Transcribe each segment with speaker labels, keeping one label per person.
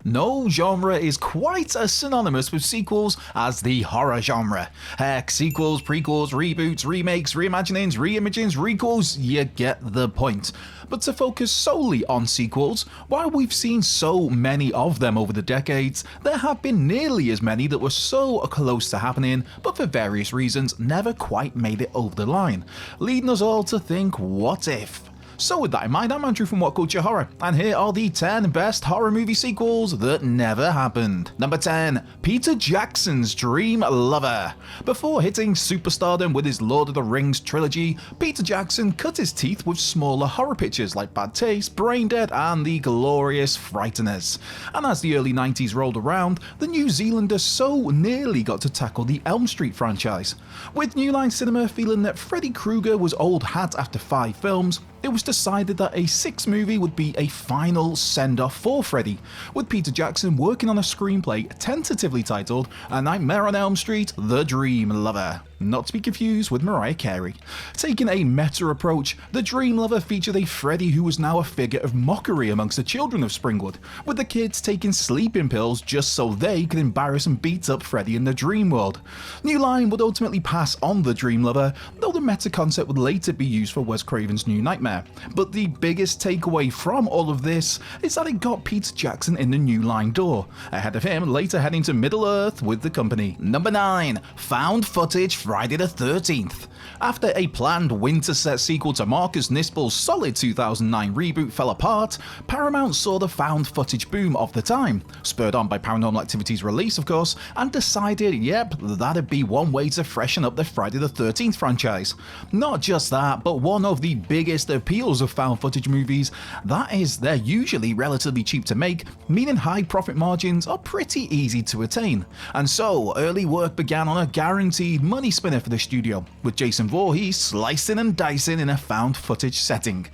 Speaker 1: No genre is quite as synonymous with sequels as the horror genre. Heck, sequels, prequels, reboots, remakes, reimaginings, reimagings, recalls, you get the point. But to focus solely on sequels, while we've seen so many of them over the decades, there have been nearly as many that were so close to happening, but for various reasons never quite made it over the line, leading us all to think, what if? So with that in mind, I'm Andrew from What Culture Horror, and here are the 10 best horror movie sequels that never happened. Number 10. Peter Jackson's Dreamlover. Before hitting superstardom with his Lord of the Rings trilogy, Peter Jackson cut his teeth with smaller horror pictures like Bad Taste, Brain Dead and the glorious Frighteners. And as the early 90s rolled around, the New Zealander so nearly got to tackle the Elm Street franchise. With New Line Cinema feeling that Freddy Krueger was old hat after 5 films, it was decided that a 6th movie would be a final send-off for Freddy, with Peter Jackson working on a screenplay tentatively titled A Nightmare on Elm Street: The Dreamlover. Not to be confused with Mariah Carey. Taking a meta approach, The Dreamlover featured a Freddy who was now a figure of mockery amongst the children of Springwood, with the kids taking sleeping pills just so they could embarrass and beat up Freddy in the dream world. New Line would ultimately pass on The Dreamlover, though the meta concept would later be used for Wes Craven's New Nightmare. But the biggest takeaway from all of this is that it got Peter Jackson in the New Line door, ahead of him later heading to Middle-earth with the company. Number 9. Found Footage Friday the 13th. After a planned winter set sequel to Marcus Nispel's solid 2009 reboot fell apart, Paramount saw the found footage boom of the time, spurred on by Paranormal Activity's release of course, and decided yep, that'd be one way to freshen up the Friday the 13th franchise. Not just that, but one of the biggest appeals of found footage movies, that is they're usually relatively cheap to make, meaning high profit margins are pretty easy to attain. And so early work began on a guaranteed money spinner for the studio, with Jason Voorhees slicing and dicing in a found footage setting.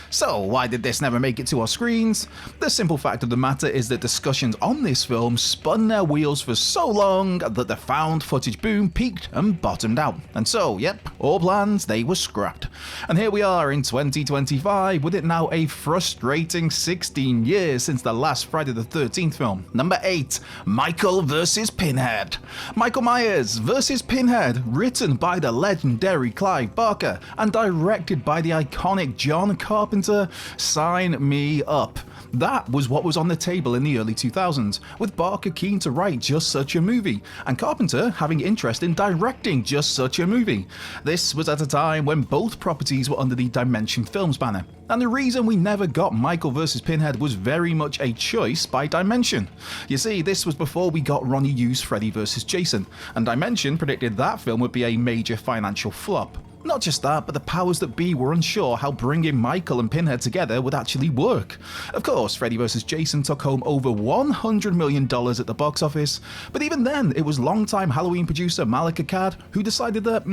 Speaker 1: So why did this never make it to our screens? The simple fact of the matter is that discussions on this film spun their wheels for so long that the found footage boom peaked and bottomed out. And so, yep, all plans, they were scrapped. And here we are in 2025 with it now a frustrating 16 years since the last Friday the 13th film. Number 8. Michael vs. Pinhead. Michael Myers vs. Pinhead, written by the legendary Clive Barker and directed by the iconic John Carpenter. Sign me up. That was what was on the table in the early 2000s, with Barker keen to write just such a movie, and Carpenter having interest in directing just such a movie. This was at a time when both properties were under the Dimension Films banner, and the reason we never got Michael vs. Pinhead was very much a choice by Dimension. You see, this was before we got Ronnie Yu's Freddy vs. Jason, and Dimension predicted that film would be a major financial flop. Not just that, but the powers that be were unsure how bringing Michael and Pinhead together would actually work. Of course, Freddy vs. Jason took home over $100 million at the box office, but even then, it was longtime Halloween producer Malik Akkad who decided that,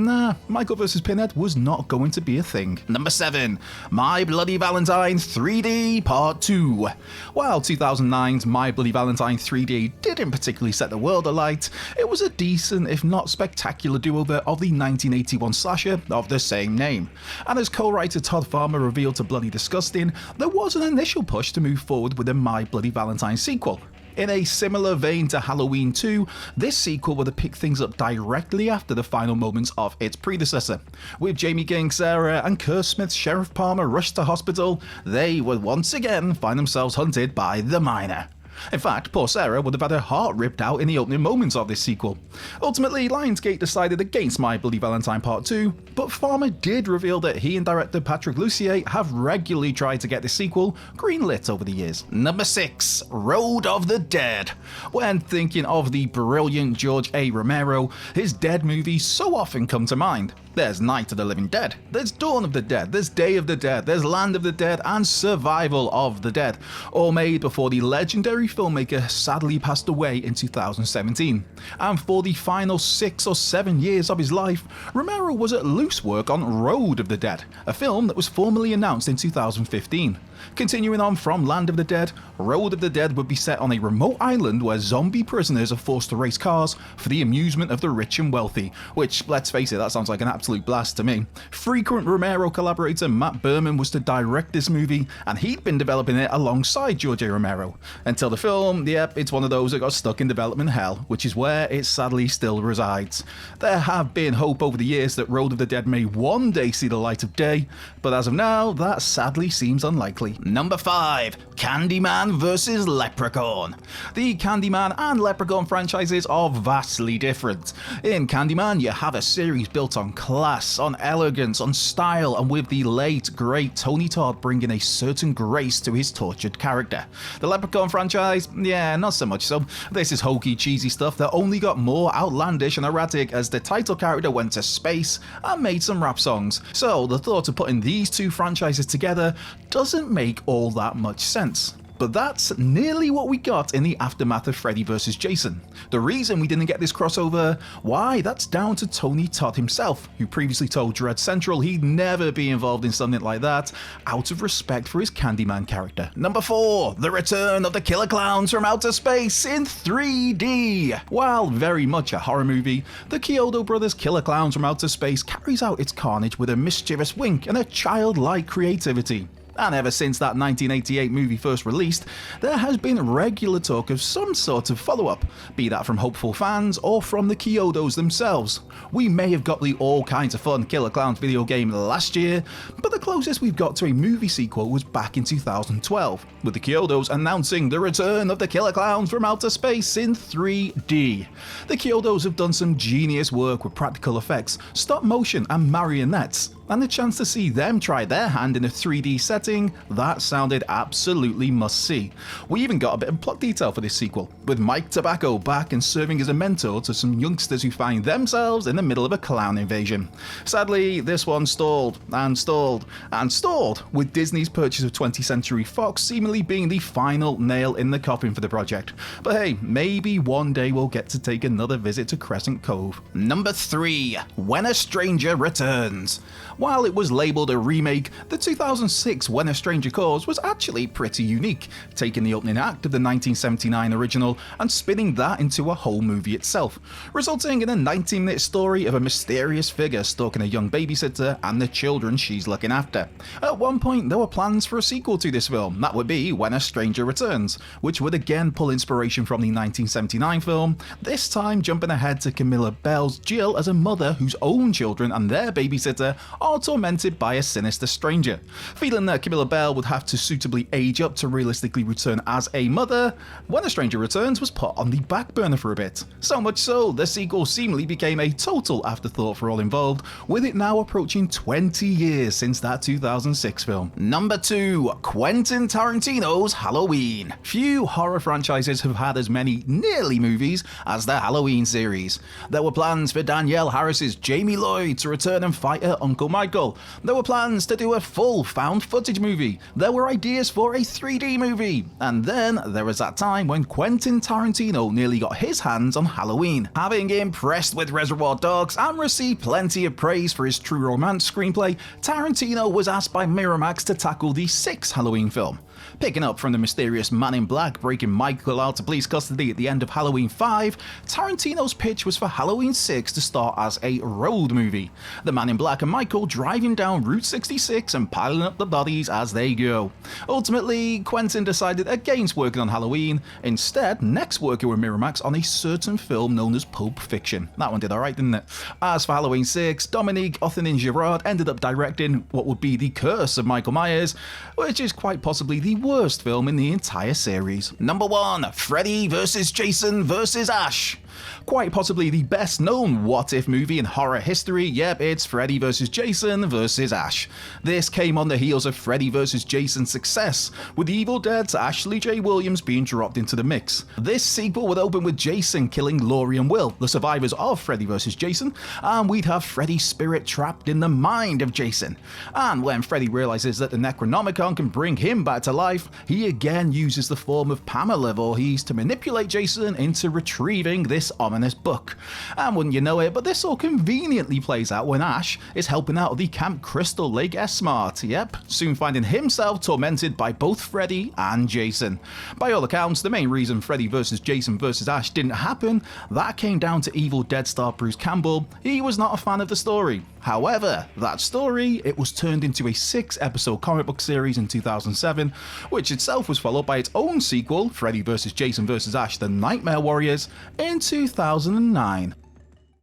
Speaker 1: Michael vs. Pinhead was not going to be a thing. Number 7. My Bloody Valentine 3D Part 2. While 2009's My Bloody Valentine 3D didn't particularly set the world alight, it was a decent, if not spectacular do-over of the 1981 slasher of the same name. And as co-writer Todd Farmer revealed to Bloody Disgusting, there was an initial push to move forward with a My Bloody Valentine sequel. In a similar vein to Halloween 2, this sequel would have picked things up directly after the final moments of its predecessor. With Jamie getting Sarah and Kerr Smith's Sheriff Palmer rushed to hospital, they would once again find themselves hunted by the Miner. In fact, poor Sarah would have had her heart ripped out in the opening moments of this sequel. Ultimately, Lionsgate decided against My Bloody Valentine Part 2, but Farmer did reveal that he and director Patrick Lussier have regularly tried to get this sequel greenlit over the years. Number 6. Road of the Dead. When thinking of the brilliant George A. Romero, his Dead movies so often come to mind. There's Night of the Living Dead, there's Dawn of the Dead, there's Day of the Dead, there's Land of the Dead, and Survival of the Dead, all made before the legendary filmmaker sadly passed away in 2017. And for the final 6 or 7 years of his life, Romero was at loose work on Road of the Dead, a film that was formally announced in 2015. Continuing on from Land of the Dead, Road of the Dead would be set on a remote island where zombie prisoners are forced to race cars for the amusement of the rich and wealthy, which, let's face it, that sounds like an absolute blast to me. Frequent Romero collaborator Matt Berman was to direct this movie, and he'd been developing it alongside George A. Romero. Until the film, yep, it's one of those that got stuck in development hell, which is where it sadly still resides. There have been hope over the years that Road of the Dead may one day see the light of day, but as of now, that sadly seems unlikely. Number 5. Candyman vs. Leprechaun. The Candyman and Leprechaun franchises are vastly different. In Candyman, you have a series built on class, on elegance, on style, and with the late, great Tony Todd bringing a certain grace to his tortured character. The Leprechaun franchise, yeah, not so much so. This is hokey, cheesy stuff that only got more outlandish and erratic as the title character went to space and made some rap songs. So the thought of putting these two franchises together doesn't make all that much sense. But that's nearly what we got in the aftermath of Freddy vs. Jason. The reason we didn't get this crossover, why, that's down to Tony Todd himself, who previously told Dread Central he'd never be involved in something like that, out of respect for his Candyman character. Number 4, the return of the Killer Klowns from outer space in 3D. While very much a horror movie, the Chiodo Brothers' Killer Klowns from Outer Space carries out its carnage with a mischievous wink and a childlike creativity. And ever since that 1988 movie first released, there has been regular talk of some sort of follow-up, be that from hopeful fans or from the Chiodos themselves. We may have got the all kinds of fun Killer Klowns video game last year, but the closest we've got to a movie sequel was back in 2012, with the Chiodos announcing the return of the Killer Klowns from outer space in 3D. The Chiodos have done some genius work with practical effects, stop motion and marionettes, and the chance to see them try their hand in a 3D setting, that sounded absolutely must-see. We even got a bit of plot detail for this sequel, with Mike Tobacco back and serving as a mentor to some youngsters who find themselves in the middle of a clown invasion. Sadly, this one stalled, and stalled, and stalled, with Disney's purchase of 20th Century Fox seemingly being the final nail in the coffin for the project. But hey, maybe one day we'll get to take another visit to Crescent Cove. Number 3. When a Stranger Returns. While it was labelled a remake, the 2006 When a Stranger Calls was actually pretty unique, taking the opening act of the 1979 original and spinning that into a whole movie itself, resulting in a 19-minute story of a mysterious figure stalking a young babysitter and the children she's looking after. At one point, there were plans for a sequel to this film, that would be When a Stranger Returns, which would again pull inspiration from the 1979 film, this time jumping ahead to Camilla Bell's Jill as a mother whose own children and their babysitter are tormented by a sinister stranger. Feeling that Camilla Bell would have to suitably age up to realistically return as a mother, When a Stranger Returns was put on the back burner for a bit. So much so, the sequel seemingly became a total afterthought for all involved, with it now approaching 20 years since that 2006 film. Number 2. Quentin Tarantino's Halloween. Few horror franchises have had as many nearly movies as the Halloween series. There were plans for Danielle Harris's Jamie Lloyd to return and fight her Uncle Michael. There were plans to do a full found footage movie. There were ideas for a 3D movie. And then there was that time when Quentin Tarantino nearly got his hands on Halloween. Having impressed with Reservoir Dogs and received plenty of praise for his true romance screenplay, Tarantino was asked by Miramax to tackle the 6th Halloween film. Picking up from the mysterious Man in Black breaking Michael out of police custody at the end of Halloween 5, Tarantino's pitch was for Halloween 6 to start as a road movie. The Man in Black and Michael driving down Route 66 and piling up the bodies as they go. Ultimately, Quentin decided against working on Halloween, instead next working with Miramax on a certain film known as Pulp Fiction. That one did alright, didn't it? As for Halloween 6, Dominique Othenin-Girard ended up directing what would be The Curse of Michael Myers, which is quite possibly the worst film in the entire series. Number 1. Freddy vs. Jason vs. Ash. Quite possibly the best known what-if movie in horror history, yep, it's Freddy vs. Jason vs. Ash. This came on the heels of Freddy vs. Jason's success, with Evil Dead's Ashley J. Williams being dropped into the mix. This sequel would open with Jason killing Laurie and Will, the survivors of Freddy vs. Jason, and we'd have Freddy's spirit trapped in the mind of Jason. And when Freddy realizes that the Necronomicon can bring him back to life, he again uses the form of Pamela Voorhees to manipulate Jason into retrieving this this ominous book. And wouldn't you know it, but this all conveniently plays out when Ash is helping out the Camp Crystal Lake S-Mart, yep, soon finding himself tormented by both Freddy and Jason. By all accounts, the main reason Freddy vs. Jason vs. Ash didn't happen, that came down to evil Dead Star Bruce Campbell. He was not a fan of the story. However, that story, it was turned into a 6-episode comic book series in 2007, which itself was followed by its own sequel, Freddy vs. Jason vs. Ash: The Nightmare Warriors, in 2009.